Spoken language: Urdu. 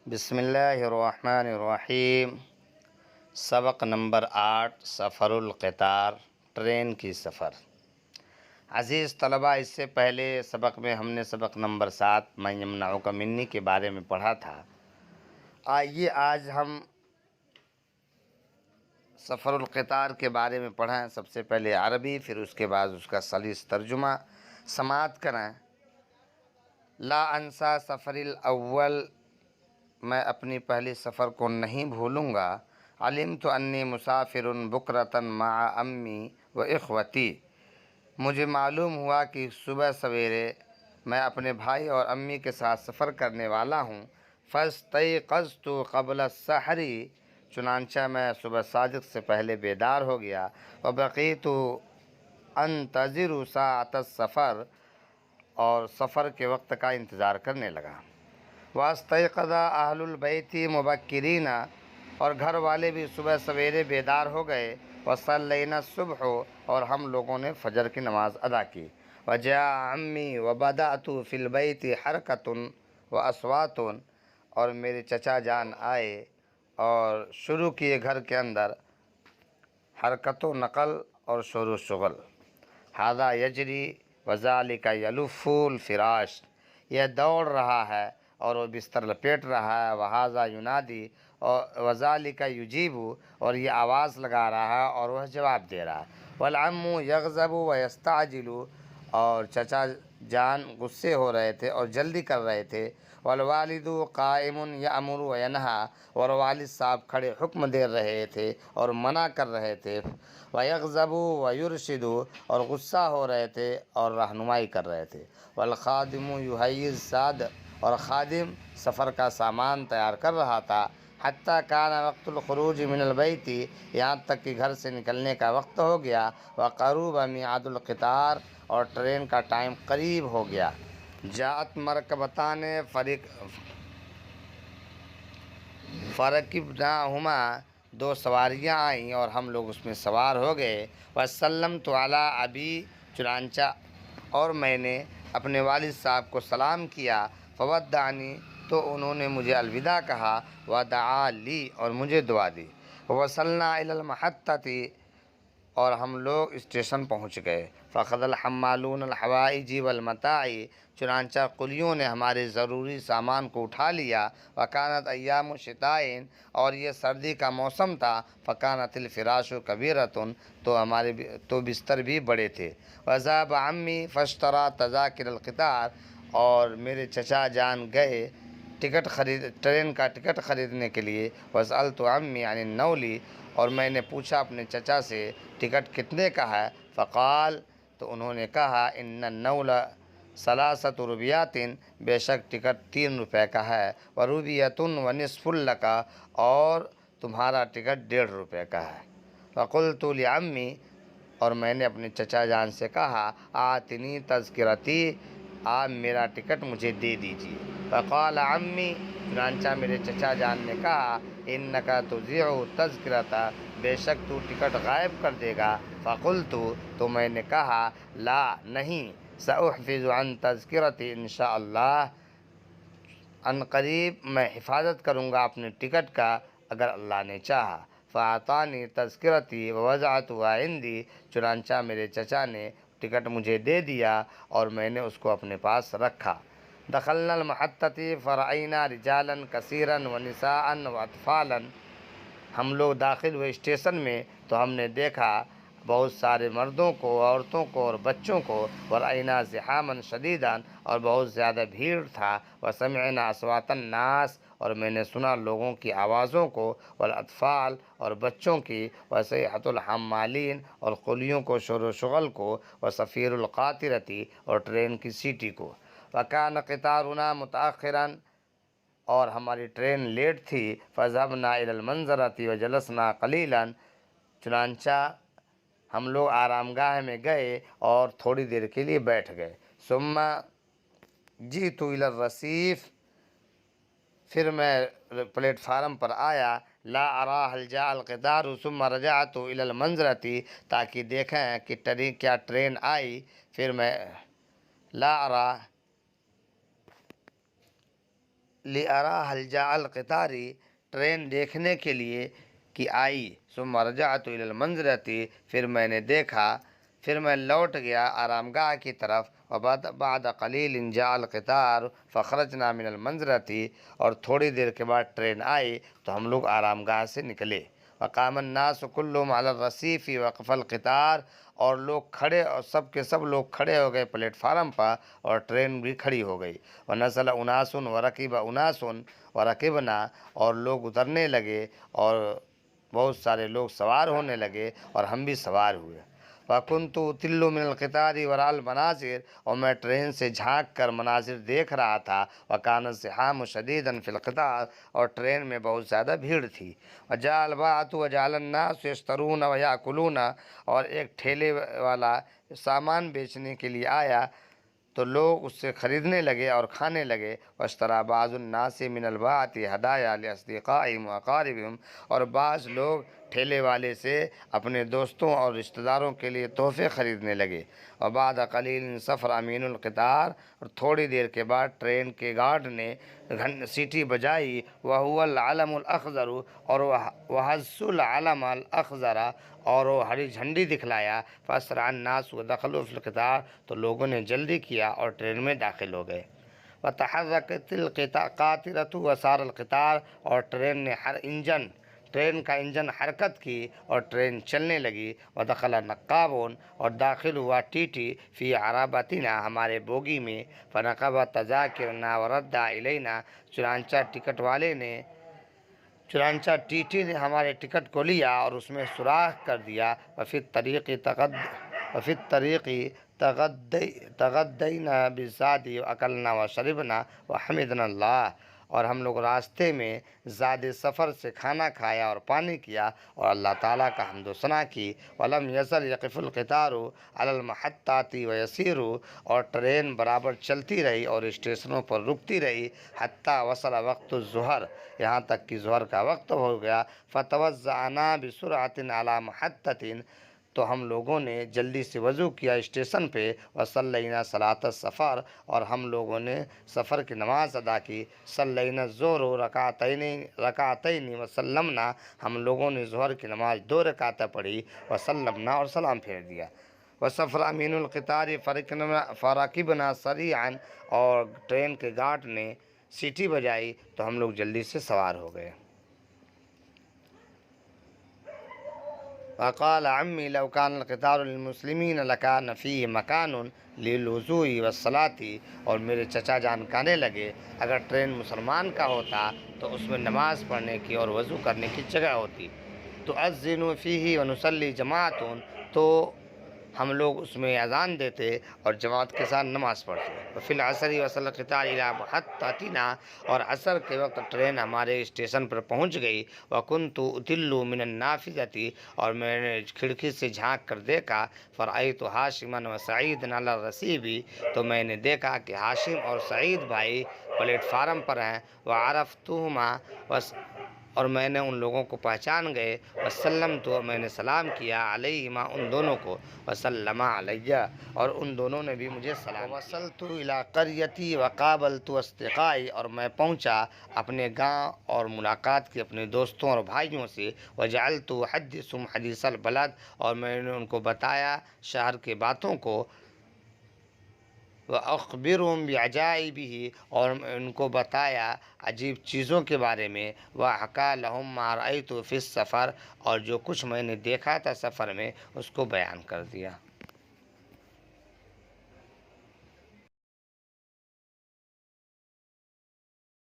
بسم اللہ الرحمن الرحیم۔ سبق نمبر 8، سفر القطار، ٹرین کی سفر۔ عزیز طلبہ، اس سے پہلے سبق میں ہم نے سبق نمبر 7 من یمنعک منی کے بارے میں پڑھا تھا۔ آئیے آج ہم سفر القطار کے بارے میں پڑھیں۔ سب سے پہلے عربی، پھر اس کے بعد اس کا سلیس ترجمہ سماعت کریں۔ لا انسا سفر الاول، میں اپنی پہلی سفر کو نہیں بھولوں گا۔ علمت انی مسافر بکرۃ مع امی و اخوتی، مجھے معلوم ہوا کہ صبح سویرے میں اپنے بھائی اور امی کے ساتھ سفر کرنے والا ہوں۔ فاستيقظت قبل السحر، چنانچہ میں صبح صادق سے پہلے بیدار ہو گیا۔ وبقيت انتظر ساعة السفر، اور سفر کے وقت کا انتظار کرنے لگا۔ واستيقظ اہل البیت مبکرین، اور گھر والے بھی صبح سویرے بیدار ہو گئے۔ وصلینا الصبح، اور ہم لوگوں نے فجر کی نماز ادا کی۔ وجاء عمی وبدأت فی البیت حرکۃ واصوات، اور میرے چچا جان آئے اور شروع کیے گھر کے اندر حرکت و نقل اور شور و شغل۔ ھذا یجری وذالک یلف الفراش، یہ دوڑ رہا ہے اور وہ بستر لپیٹ رہا ہے۔ وھذا ینادی وذالک یجیب، اور یہ آواز لگا رہا ہے اور وہ جواب دے رہا ہے۔ والعم یغضب ویستعجل، اور چچا جان غصے ہو رہے تھے اور جلدی کر رہے تھے۔ والوالد قائم یأمر وینہی، اور والد صاحب کھڑے حکم دے رہے تھے اور منع کر رہے تھے۔ ویغضب ویرشد، اور غصہ ہو رہے تھے اور رہنمائی کر رہے تھے۔ والخادم یہیئ الزاد، اور خادم سفر کا سامان تیار کر رہا تھا۔ حتی کان وقت الخروج من البیت، یہاں تک کہ گھر سے نکلنے کا وقت ہو گیا۔ وقرب میعاد القطار، اور ٹرین کا ٹائم قریب ہو گیا۔ جاءت مرکبتان فرکبناہما، دو سواریاں آئیں اور ہم لوگ اس میں سوار ہو گئے۔ وسلمت علی ابی، چنانچہ اور میں نے اپنے والد صاحب کو سلام کیا۔ فودعنی، تو انہوں نے مجھے الوداع کہا۔ ودعا لی، اور مجھے دعا دی۔ وصلنا الی المحطۃ، اور ہم لوگ اسٹیشن پہنچ گئے۔ فاخذ الحمالون الحوائج والمتاع، چنانچہ قلیوں نے ہمارے ضروری سامان کو اٹھا لیا۔ وکانت ایام شتاء، اور یہ سردی کا موسم تھا۔ فکانت الفراش کبیرۃ، تو بستر بھی بڑے تھے۔ وذهب عمی فاشتری تذاکر القطار، اور میرے چچا جان گئے ٹرین کا ٹکٹ خریدنے کے لیے۔ وسألت عمی عن النول، اور میں نے پوچھا اپنے چچا سے ٹکٹ کتنے کا ہے۔ فقال، تو انہوں نے کہا، ان النول 3 روپیات، بے شک ٹکٹ 3 روپے کا ہے۔ وروپیۃ ونصف لک، اور تمہارا ٹکٹ 1.5 روپے کا ہے۔ فقلت لعمی، اور میں نے اپنے چچا جان سے کہا، آتنی تذکرتی، آپ میرا ٹکٹ مجھے دے دیجیے۔ فقال عمی، چنانچہ میرے چچا جان نے کہا، انک تضیع التذکرۃ، بے شک تو ٹکٹ غائب کر دے گا۔ فقلت، تو میں نے کہا، لا، نہیں، سأحفظ عن تذکرتی انشاءاللہ، ان قریب میں حفاظت کروں گا اپنے ٹکٹ کا اگر اللہ نے چاہا۔ فاعطانی تذکرتی ووضعتها عندی، چنانچہ میرے چچا نے ٹکٹ مجھے دے دیا اور میں نے اس کو اپنے پاس رکھا۔ دخلنا المحطۃ فرأینا رجالا کثیرا ونساء واطفالا، ہم لوگ داخل ہوئے اسٹیشن میں تو ہم نے دیکھا بہت سارے مردوں کو، عورتوں کو اور بچوں کو۔ ورأینا زحاما شدیدا، اور بہت زیادہ بھیڑ تھا۔ وسمعنا اصوات الناس، اور میں نے سنا لوگوں کی آوازوں کو۔ والاطفال، اور بچوں کی۔ وصیحۃ الحمالین، اور قلیوں کو شور و شغل کو۔ وصفیر القاطرۃ، اور ٹرین کی سیٹی کو۔ وکان قطارنا متأخرا، اور ہماری ٹرین لیٹ تھی۔ فذهبنا الی المنظرۃ وجلسنا قلیلا، چنانچہ ہم لوگ آرام گاہ میں گئے اور تھوڑی دیر کے لیے بیٹھ گئے۔ ثم جئت الی الرصیف، پھر میں پلیٹ فارم پر آیا۔ لا ارى هل جاء القطار ثم رجعت الی المنظرۃ، تاکہ دیکھیں کہ کیا ٹرین آئی۔ پھر میں لا ارى لِأَرَى هَلْ جَاءَ الْقِطَارِ، ٹرین دیکھنے کے لیے کہ آئی، ثم رجعت إلى المنزلة، پھر میں نے دیکھا، پھر میں لوٹ گیا آرام گاہ کی طرف، وبعد قلیل جاء القطار فخرجنا من المنزلة، اور تھوڑی دیر کے بعد ٹرین آئی تو ہم لوگ آرام گاہ سے نکلے، وقام الناس كلهم على الرصيف وقف القطار، اور لوگ کھڑے، اور سب کے سب لوگ کھڑے ہو گئے پلیٹ فارم پر، اور ٹرین بھی کھڑی ہو گئی، ونزل اناس ورکب اناس ورکبنا، اور لوگ اترنے لگے اور بہت سارے لوگ سوار ہونے لگے اور ہم بھی سوار ہوئے، وَكُنْتُ أُطِلُّ مِنَ الْقِطَارِ وَرَأَى الْمَنَاظِرَ، اور میں ٹرین سے جھانک کر مناظر دیکھ رہا تھا، وَكَانَ الزِّحَامُ شَدِيدًا فِي الْقِطَارِ، اور ٹرین میں بہت زیادہ بھیڑ تھی، وَجَاءَ الْبَاعَةُ وَجَعَلَ النَّاسُ يَشْتَرُونَ وَيَأْكُلُونَ، اور ایک ٹھیلے والا سامان بیچنے کے لیے آیا تو لوگ اس سے خریدنے لگے اور کھانے لگے، واشترى بعض الناس من الباعة هدايا لأصدقائهم وأقاربهم، اور بعض لوگ ٹھیلے والے سے اپنے دوستوں اور رشتہ داروں کے لیے تحفے خریدنے لگے، وبعد قلیل سفر امین القطار، اور تھوڑی دیر کے بعد ٹرین کے گارڈ نے سیٹی بجائی، وهو العلم الاخضر، اور وهز العلم الاخضر، اور وہ ہری جھنڈی دکھلایا، فاسرع الناس ودخلوا في القطار، تو لوگوں نے جلدی کیا اور ٹرین میں داخل ہو گئے، وتحركت القاطرة وسار القطار، اور ٹرین کا انجن حرکت کی اور ٹرین چلنے لگی، ودخل نقابون، اور داخل ہوا ٹی ٹی، فی عرابتنا، ہمارے بوگی میں، فنقب تذاکرنا ورد الینا، چنانچہ ٹی ٹی نے ہمارے ٹکٹ کو لیا اور اس میں سوراخ کر دیا، وفی الطریق تغدینا بالزاد واکلنا وشربنا وحمدنا اللہ، اور ہم لوگ راستے میں زاد سفر سے کھانا کھایا اور پانی کیا اور اللہ تعالیٰ کا حمد و ثنا کی، ولم یزل یقف القطار علی المحطات ویسیر، اور ٹرین برابر چلتی رہی اور اسٹیشنوں پر رکتی رہی، حتی وصل وقت الظہر، یہاں تک کہ ظہر کا وقت ہو گیا، فتوضأنا بسرعۃ علی محطۃ، تو ہم لوگوں نے جلدی سے وضو کیا اسٹیشن پہ، وصلینا صلاۃ السفر، اور ہم لوگوں نے سفر کی نماز ادا کی، صلینا الظہر رکعتین وسلمنا، ہم لوگوں نے ظہر کی نماز 2 رکعتیں پڑھی، وسلمنا، اور سلام پھیر دیا، وسفر امین القطار فرکبنا سریعا، اور ٹرین کے گارڈ نے سیٹی بجائی تو ہم لوگ جلدی سے سوار ہو گئے، وقال عمی لو كان القطار للمسلمین لكان فيه مكان للوضوء والصلاة، اور میرے چچا جان کہنے لگے اگر ٹرین مسلمان کا ہوتا تو اس میں نماز پڑھنے کی اور وضو کرنے کی جگہ ہوتی، تؤذن فيه ونصلي جماعۃ، تو ہم لوگ اس میں اذان دیتے اور جماعت کے ساتھ نماز پڑھتے، وفی العصر وصل القطار الى محطتنا، اور عصر کے وقت ٹرین ہمارے اسٹیشن پر پہنچ گئی، وکنت اطل من النافذة، اور میں نے کھڑکی سے جھانک کر دیکھا، فرأیت ہاشما وسعید علی الرصیف، تو میں نے دیکھا کہ ہاشم اور سعید بھائی پلیٹ فارم پر ہیں، وعرفتہما، اور میں نے ان لوگوں کو پہچان گئے، وسلمت، میں نے سلام کیا، علیہما، ان دونوں کو، وسلم علیہ، اور ان دونوں نے بھی مجھے سلام کیا، وصلت الی قریتی وقابلت اصدقائی، اور میں پہنچا اپنے گاؤں اور ملاقات کی اپنے دوستوں اور بھائیوں سے، وجعلت احدثهم حدیث البلد، اور میں نے ان کو بتایا شہر کے باتوں کو، وَأَخْبِرُهُمْ بِعَجَائِبِهِ، اور ان کو بتایا عجیب چیزوں کے بارے میں، وَحَكَى لَهُمْ مَا رَأَيْتُ فِي السَّفَرِ، اور جو کچھ میں نے دیکھا تھا سفر میں اس کو بیان کر دیا۔